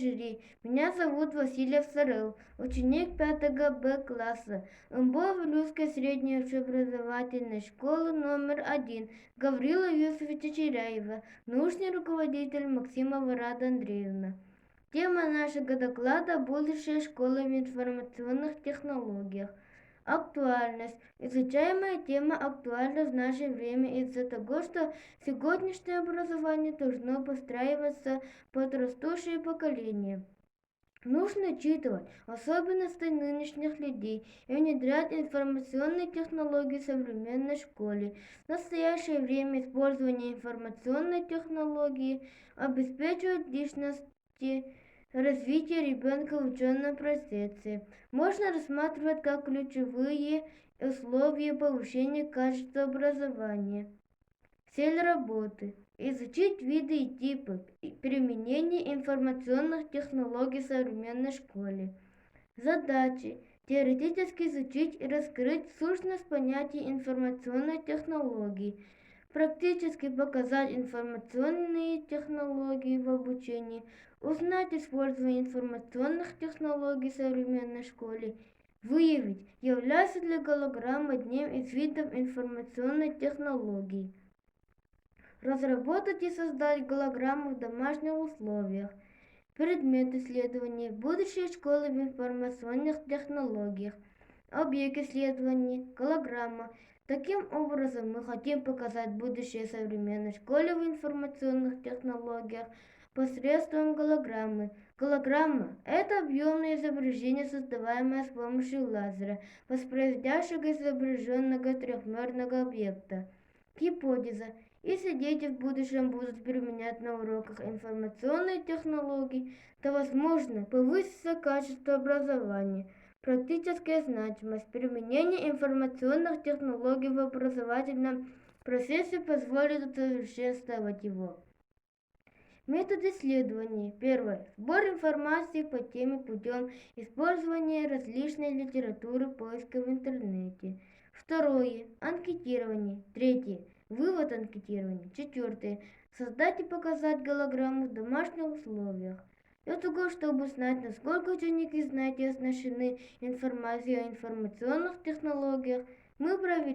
жюри. Меня зовут Васильев Сарыл, ученик 5 Б класса МБО-Вилюйской средней общеобразовательной школы номер 1 Гаврила Юсуфовича Черяева, научный руководитель Максимова Рада Андреевна. Тема нашего доклада – будущее школы в информационных технологиях. Актуальность. Изучаемая тема актуальна в наше время из-за того, что сегодняшнее образование должно подстраиваться под растущее поколение. Нужно учитывать особенности нынешних людей и внедрять информационные технологии в современной школе. В настоящее время использование информационной технологии обеспечивает личности развитие ребенка в учебном процессе. Можно рассматривать как ключевые условия повышения качества образования. Цель работы – изучить виды и типы применения информационных технологий в современной школе. Задачи – теоретически изучить и раскрыть сущность понятия информационной технологии, практически показать информационные технологии в обучении, узнать использование информационных технологий в современной школе, выявить, является ли голограмма одним из видов информационной технологии. Разработать и создать голограмму в домашних условиях. Предмет исследования – будущее школы в информационных технологиях. Объект исследования – голограмма. Таким образом, мы хотим показать будущее современной школы в информационных технологиях посредством голограммы. Голограмма – это объемное изображение, создаваемое с помощью лазера, воспроизводящего изображенного трехмерного объекта. Гипотеза. Если дети в будущем будут применять на уроках информационные технологии, то, возможно, повысится качество образования. Практическая значимость. Применение информационных технологий в образовательном процессе позволит усовершенствовать его. Метод исследования. Первое. Сбор информации по теме путем использования различной литературы поиска в интернете. Второе. Анкетирование. Третье. Вывод анкетирования. Четвертое. Создать и показать голограмму в домашних условиях. Для того, чтобы знать, насколько ученики знают и оснащены информацией о информационных технологиях, мы провели